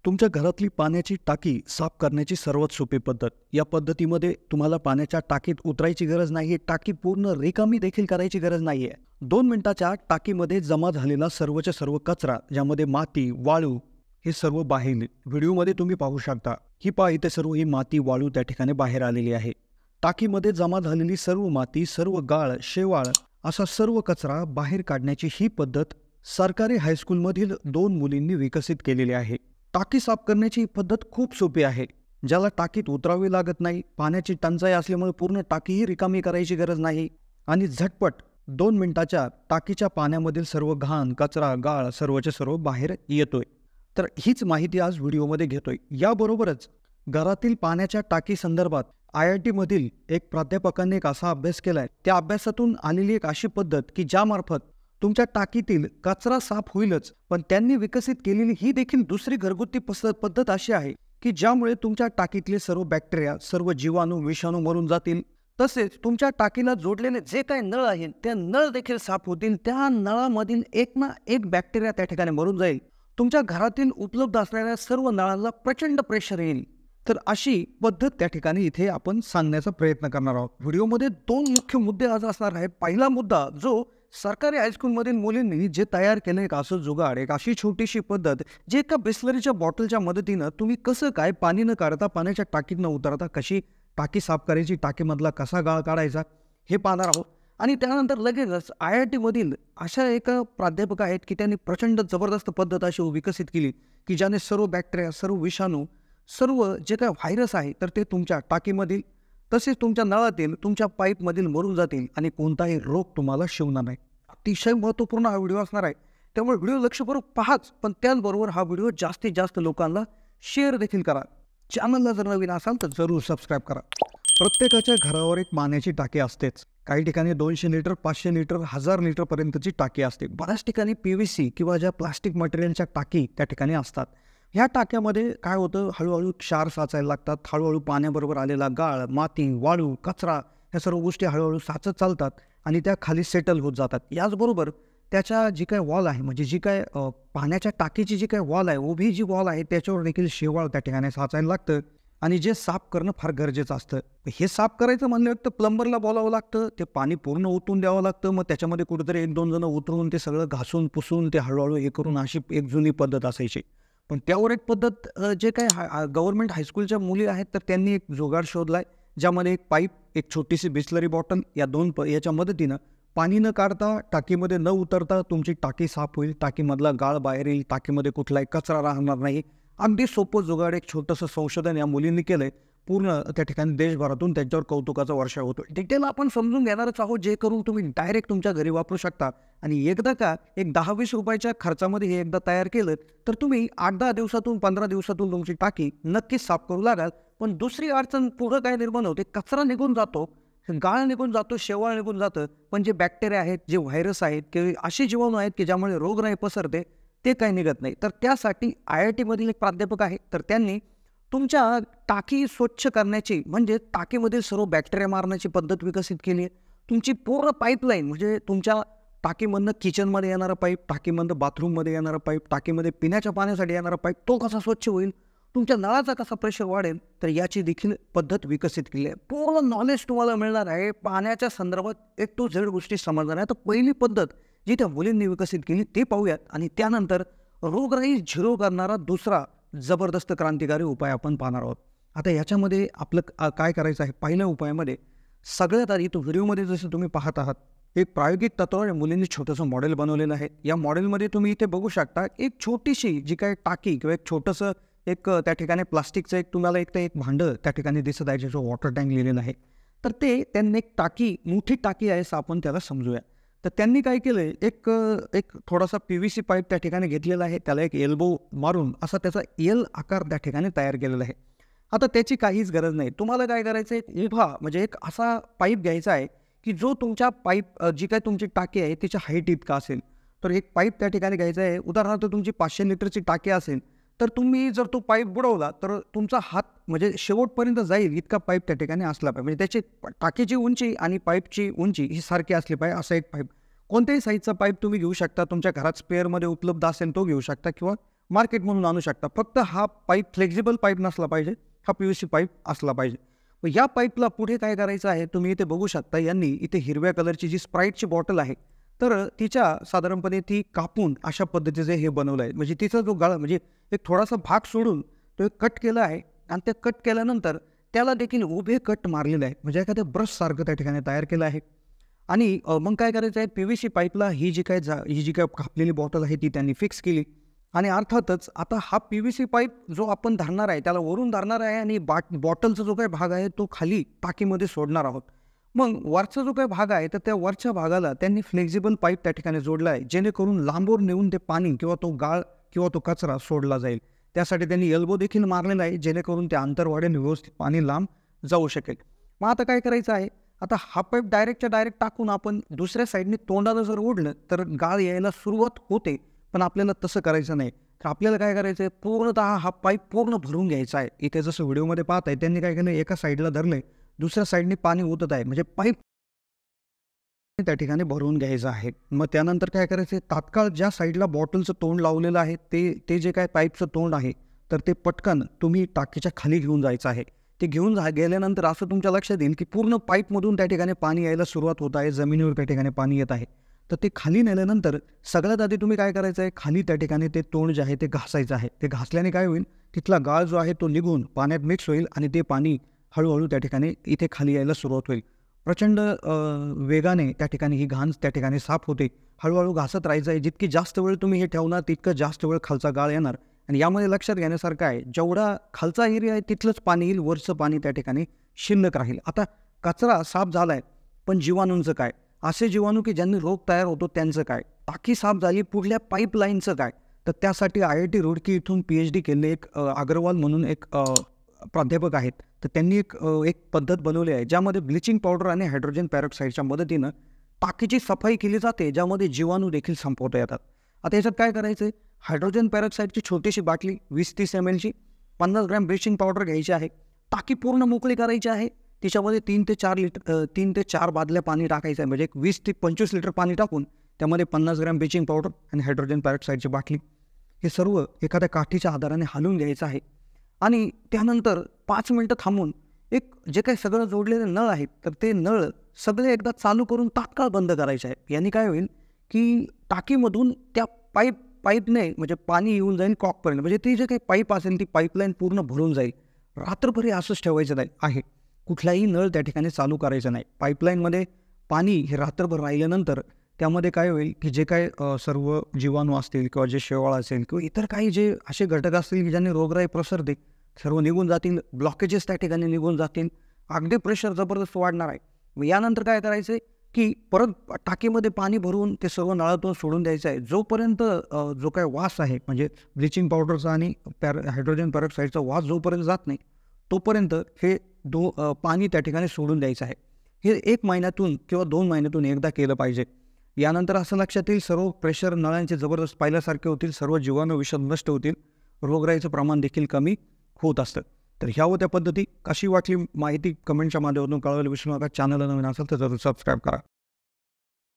तुमच्या घरातली पाण्याची टाकी साफ करण्याची सर्वात सोपी पद्धत. या पद्धतीमध्ये तुम्हाला पाण्याच्या टाकीत उतरायची गरज नाहीये, टाकी पूर्ण रिकामी देखील करायची गरज नाहीये. 2 मिनिटाच्या आत टाकीमध्ये जमा झालेला सर्वच्या सर्व कचरा, ज्यामध्ये माती, वाळू हे सर्व बाहेर येईल. व्हिडिओमध्ये तुम्ही पाहू शकता. ही पहा, इथे सर्व ही माती, वाळू त्या ठिकाणी बाहेर आलेली आहे. टाकीमध्ये जमा झालेली सर्व माती, सर्व गाळ, शेवाळ असा सर्व कचरा बाहेर काढण्याची ही पद्धत सरकारी हायस्कूलमधील 2 मुलींनी विकसित केलेली आहे. टाकी साफ करण्याची ही पद्धत खूप सोपी आहे. ज्याला टाकीत उतरावे लागत नाही, पाण्याची टंचाई असल्यामुळे पूर्ण टाकीही रिकामी करायची गरज नाही आणि झटपट 2 मिनिटाच्या टाकीच्या पाण्यामधील सर्व घाण, कचरा, गाळ सर्वच्या सर्व बाहेर येतोय. तर हीच माहिती आज व्हिडिओमध्ये घेतोय. याबरोबरच घरातील पाण्याच्या टाकी संदर्भात IIT मधील एक प्राध्यापकाने एक असा अभ्यास केलाय. त्या अभ्यासातून आलेली एक अशी पद्धत की ज्यामार्फत तुमच्या टाकीतील कचरा साफ होईलच, पण त्यांनी विकसित केलेली ही देखील दुसरी घरगुती पद्धत अशी आहे की ज्यामुळे तुमच्या टाकीतले सर्व बॅक्टेरिया, सर्व जीवाणू, विषाणू मरून जातील. तसेच तुमच्या टाकीला जोडलेले जे काही नळ आहेत त्या नळ देखील साफ होतील. त्या नळामधील एक ना एक बॅक्टेरिया त्या ठिकाणी मरून जाईल. तुमच्या घरातील उपलब्ध असलेल्या सर्व नळांना प्रचंड प्रेशर येईल. तर अशी पद्धत त्या ठिकाणी इथे आपण सांगण्याचा प्रयत्न करणार आहोत. व्हिडिओमध्ये 2 मुख्य मुद्दे आज असणार आहेत. पहिला मुद्दा, जो सरकारी हायस्कूलमधील मुलींनी जे तयार केलं एक असं जुगाड, एक अशी छोटीशी पद्धत, जे एका बिस्लरीच्या बॉटलच्या मदतीनं तुम्ही कसं काय पाणी न काढता, पाण्याच्या टाकीत न उतरता कशी टाकी साफ करायची, टाकीमधला कसा गाळ काढायचा हे पाहणार आहोत. आणि त्यानंतर लगेचच IIT मधील अशा एका प्राध्यापक आहेत की त्यांनी प्रचंड जबरदस्त पद्धत अशी विकसित केली की ज्याने सर्व बॅक्टेरिया, सर्व विषाणू, सर्व जे काही व्हायरस आहे तर ते तुमच्या टाकीमधील तसेच तुमच्या नळातील, तुमच्या पाईपमधील मरून जातील आणि कोणताही रोग तुम्हाला शिवणार नाही. अतिशय महत्त्वपूर्ण हा व्हिडिओ असणार आहे. त्यामुळे व्हिडिओ लक्षपूर्वक पाहाच, पण त्याचबरोबर हा व्हिडिओ जास्तीत जास्त लोकांना शेअर देखील करा. चॅनलला जर नवीन असाल तर जरूर सबस्क्राईब करा. प्रत्येकाच्या घरावर एक पाण्याची टाकी असतेच. काही ठिकाणी 200 लिटर, 500 लिटर, 1000 लिटरपर्यंतची टाकी असते. बऱ्याच ठिकाणी PVC किंवा ज्या प्लास्टिक मटेरियलच्या टाकी त्या ठिकाणी असतात. ह्या टाक्यामध्ये काय होतं, हळूहळू क्षार साचायला लागतात. हळूहळू पाण्याबरोबर आलेला गाळ, माती, वाळू, कचरा ह्या सर्व गोष्टी हळूहळू साचत चालतात आणि त्या खाली सेटल होत जातात. याचबरोबर त्याच्या जी काही वॉल आहे, म्हणजे जी काय पाण्याच्या टाकीची जी काही वॉल आहे, उभी जी वॉल आहे, त्याच्यावर देखील शेवाळ त्या ठिकाणी साचायला लागतं आणि जे साफ करणं फार गरजेचं असतं. हे साफ करायचं म्हणलं तर प्लंबरला बोलावं लागतं. ते पाणी पूर्ण ओतून द्यावं लागतं. मग त्याच्यामध्ये कुठेतरी 1-2 जण उतरून ते सगळं घासून पुसून ते हळूहळू हे करून अशी एक जुनी पद्धत असायची. पण त्यावर एक पद्धत, जे काही गव्हर्नमेंट हायस्कूलच्या मुली आहेत तर त्यांनी एक जुगाड शोधलाय, ज्यामध्ये एक पाईप, एक छोटीशी बिस्लरी बॉटल, या याच्या मदतीनं पाणी न काढता, टाकीमध्ये न उतरता तुमची टाकी साफ होईल. टाकीमधला गाळ बाहेर येईल. टाकीमध्ये कुठलाही कचरा राहणार नाही. अगदी सोपं जुगाड, एक छोटंसं संशोधन या मुलींनी केलंय. पूर्ण त्या ठिकाणी देशभरातून त्यांच्यावर कौतुकाचा वर्षाव होतो. डिटेल आपण समजून घेणारच आहोत, जे करून तुम्ही डायरेक्ट तुमच्या घरी वापरू शकता. आणि एकदा का एक 10-20 रुपयाच्या खर्चामध्ये हे एकदा तयार केलं तर तुम्ही 8-10 दिवसातून, 15 दिवसातून तुमची टाकी नक्कीच साफ करू लागाल. पण दुसरी अडचण पुढं काय निर्माण होते, कचरा निघून जातो, गाळ निघून जातो, शेवाळ निघून जातं, पण जे बॅक्टेरिया आहेत, जे व्हायरस आहेत किंवा असे जीवाणू आहेत की ज्यामुळे रोगराई पसरते, ते काही निघत नाही. तर त्यासाठी IIT मधील एक प्राध्यापक आहे, तर त्यांनी तुमच्या टाकी स्वच्छ करण्याची, म्हणजे टाकीमधील सर्व बॅक्टेरिया मारण्याची पद्धत विकसित केली आहे. तुमची पूर्ण पाईपलाईन, म्हणजे तुमच्या टाकीमधनं किचनमध्ये येणारा पाईप, टाकीमधनं बाथरूममध्ये येणारा पाईप, टाकीमध्ये पिण्याच्या पाण्यासाठी येणारा पाईप, तो कसा स्वच्छ होईल, तुमच्या नळाचा कसा प्रेशर वाढेल, तर याची देखील पद्धत विकसित केली आहे. पूर्ण नॉलेज तुम्हाला मिळणार आहे. पाण्याच्या संदर्भात A to Z गोष्टी समजणार आहे. तर पहिली पद्धत जी त्या मुलींनी विकसित केली ते पाहूयात आणि त्यानंतर रोगराई झिरो करणारा दुसरा जबरदस्त क्रांतिकारी उपाय आपण पाहणार आहोत. आता याच्यामध्ये आपलं काय करायचं आहे, पहिल्या उपायामध्ये सगळ्यात आधी तो व्हिडिओमध्ये जसं तुम्ही पाहत आहात, एक प्रायोगिक तत्वावर मुलींनी छोटंसं मॉडेल बनवलेलं आहे. या मॉडेलमध्ये तुम्ही इथे बघू शकता, एक छोटीशी जी काही टाकी किंवा एक छोटंसं एक त्या ठिकाणी प्लास्टिकचं एक तुम्हाला एक भांडं त्या ठिकाणी दिसत आहे, ज्याचं वॉटर टँक लिहिलेलं आहे. तर ते त्यांनी एक टाकी, मोठी टाकी आहे असं आपण त्याला समजूया. तर त्यांनी काय केलंय, एक थोडासा PVC पाईप त्या ठिकाणी घेतलेला आहे. त्याला एक एल्बो मारून असा त्याचा L आकार त्या ठिकाणी तयार केलेला आहे. आता त्याची काहीच गरज नाही. तुम्हाला काय करायचं आहे, उभा म्हणजे एक असा पाईप घ्यायचा आहे की जो तुमच्या पाईप, जी काही तुमची टाकी आहे तिच्या हाईट इतका असेल. तर एक पाईप त्या ठिकाणी घ्यायचा आहे. उदाहरणार्थ तुमची 500 लिटरची टाकी असेल तर तुम्ही जर तो पाईप बुडवला तर तुमचा हात म्हणजे शेवटपर्यंत जाईल इतका पाईप त्या ठिकाणी असला पाहिजे. म्हणजे त्याची टाकीची उंची आणि पाईपची उंची ही सारखी असली पाहिजे. असा एक पाईप, कोणत्याही साईजचा पाईप तुम्ही घेऊ शकता. तुमच्या घरात स्पेअरमध्ये उपलब्ध असेल तो घेऊ शकता किंवा मार्केटमधून आणू शकता. फक्त हा पाईप फ्लेक्झिबल पाईप नसला पाहिजे, हा PVC पाईप असला पाहिजे. या पाईपला पुढे काय करायचं आहे, तुम्ही इथे बघू शकता. यांनी इथे हिरव्या कलरची जी स्प्राईटची बॉटल आहे, तर तिच्या साधारणपणे ती कापून अशा पद्धतीचे हे बनवलं आहे. म्हणजे तिचा जो गळा म्हणजे एक थोडासा भाग सोडून तो कट केला आहे आणि ते कट केल्यानंतर त्याला देखील उभे कट मारलेले आहे. म्हणजे एखाद्या ब्रशसारखं त्या ठिकाणी तयार केलं आहे. आणि मग काय करायचं आहे, PVC पाईपला ही जी काय कापलेली बॉटल आहे ती त्यांनी फिक्स केली. आणि अर्थातच आता हा PVC पाईप जो आपण धरणार आहे त्याला वरून धरणार आहे आणि बॉटलचा जो काही भाग आहे तो खाली टाकीमध्ये सोडणार आहोत. मग वरचा जो काही भाग आहे तर त्या वरच्या भागाला त्यांनी फ्लेक्झिबल पाईप त्या ठिकाणी जोडला आहे, जेणेकरून लांबवर नेऊन ते पाणी किंवा तो गाळ किंवा तो कचरा सोडला जाईल. त्यासाठी त्यांनी एल्बो देखील मारलेला आहे, जेणेकरून ते अंतर वाढेल, व्यवस्थित पाणी लांब जाऊ शकेल. मग आता काय करायचं आहे, आता हा पाईप डायरेक्टच्या डायरेक्ट टाकून आपण दुसऱ्या साईडने तोंडाला जर ओढलं तर गाळ यायला सुरुवात होते. पण आपल्याला तसं करायचं नाही. तर आपल्याला काय करायचं आहे, पूर्णतः हा पाईप पूर्ण भरून घ्यायचा आहे. इथे जसं व्हिडिओमध्ये पाहत आहे त्यांनी काय केलं, एका साईडला धरलं आहे, दुसऱ्या साईडने पाणी ओतत आहे. म्हणजे पाईप त्या ठिकाणी भरून घ्यायचं आहे. मग त्यानंतर काय करायचं आहे, तात्काळ ज्या साईडला बॉटलचं तोंड लावलेलं आहे ते जे काय पाईपचं तोंड आहे तर ते पटकन तुम्ही टाकीच्या खाली घेऊन जायचं आहे. ते घेऊन गेल्यानंतर असं तुमच्या लक्षात येईल की पूर्ण पाईपमधून त्या ठिकाणी पाणी यायला सुरुवात होत आहे, जमिनीवर त्या ठिकाणी पाणी येत आहे. तर ते खाली नेल्यानंतर सगळ्यात आधी तुम्ही काय करायचं आहे, खाली त्या ठिकाणी ते तोंड जे आहे ते घासायचं आहे. ते घासल्याने काय होईल, तिथला गाळ जो आहे तो निघून पाण्यात मिक्स होईल आणि ते पाणी हळूहळू त्या ठिकाणी इथे खाली यायला सुरुवात होईल. प्रचंड वेगाने त्या ठिकाणी ही घाण त्या ठिकाणी साफ होते. हळूहळू घासत राहायचं आहे. जितकी जास्त वेळ तुम्ही हे ठेवणार तितकं जास्त वेळ खालचा गाळ येणार. आणि यामध्ये लक्षात घेण्यासारखं आहे, जेवढा खालचा एरिया आहे तिथलंच पाणी येईल, वरचं पाणी त्या ठिकाणी शिल्लक राहील. आता कचरा साफ झाला आहे, पण जीवाणूंचं काय? असे जीवाणू की ज्यांनी रोग तयार होतो त्यांचं काय? टाकी साफ झाली, पुढल्या पाईपलाईनचं काय? तर त्यासाठी IIT रुडकी इथून PhD केलेले एक अग्रवाल म्हणून एक प्राध्यापक आहेत. तर त्यांनी एक पद्धत बनवली आहे, ज्यामध्ये ब्लिचिंग पावडर आणि हायड्रोजन पेरॉक्साईडच्या मदतीनं टाकीची सफाई केली जाते, ज्यामध्ये जीवाणू देखील संपवता येतात. आता याच्यात काय करायचं आहे, हायड्रोजन पेरॉक्साईडची छोटीशी बाटली 20-30 ml ची 50 ग्रॅम ब्लिचिंग पावडर घ्यायची आहे. टाकी पूर्ण मोकळी करायची आहे. तिच्यामध्ये 3 ते 4 बादल्या पाणी टाकायचं आहे. म्हणजे 20 ते 25 लिटर पाणी टाकून त्यामध्ये 50 ग्रॅम ब्लिचिंग पावडर आणि हायड्रोजन पेरॉक्साईडची बाटली हे सर्व एखाद्या काठीच्या आधाराने हलवून घ्यायचं आहे. आणि त्यानंतर 5 मिनिटं थांबून एक जे काही सगळं जोडलेले नळ आहेत तर ते नळ सगळे एकदा चालू करून तात्काळ बंद करायचे आहे. याने काय होईल की टाकीमधून त्या पाईपने म्हणजे पाणी येऊन जाईल कॉकपर्यंत. म्हणजे ती जे काही पाईप असेल ती पाईपलाईन पूर्ण भरून जाईल. रात्रभर असंच ठेवायचं नाही आहे. कुठलाही नळ त्या ठिकाणी चालू करायचा नाही. पाईपलाईनमध्ये पाणी हे रात्रभर राहिल्यानंतर त्यामध्ये काय होईल की जे काही सर्व जीवाणू असतील किंवा जे शेवाळ असेल किंवा इतर काही जे असे घटक असतील की ज्यांनी रोगराई प्रसरते, सर्व निघून जातील. ब्लॉकेजेस त्या ठिकाणी निघून जातील. अगदी प्रेशर जबरदस्त वाढणार आहे. मग यानंतर काय करायचं आहे की परत टाकीमध्ये पाणी भरून ते सर्व नळातून सोडून द्यायचं आहे. जोपर्यंत जो काही वास आहे म्हणजे ब्लिचिंग पावडरचा आणि हायड्रोजन पेरॉक्साईडचा वास जोपर्यंत जात नाही तोपर्यंत हे पाणी त्या ठिकाणी सोडून द्यायचं आहे. हे 1 महिन्यातून किंवा 2 महिन्यातून एकदा केलं पाहिजे. यानंतर असं लक्षात येईल, सर्व प्रेशर नळांचे जबरदस्त पाहिल्यासारखे होतील, सर्व जीवाणू विषाणू नष्ट होतील, रोगराईचं प्रमाण देखील कमी होत असतं. तर ह्या होत्या पद्धती. कशी वाटली माहिती कमेंटच्या माध्यमातून कळवायला विसरू नका. चॅनलला नवीन असेल तर जरूर सबस्क्राईब करा.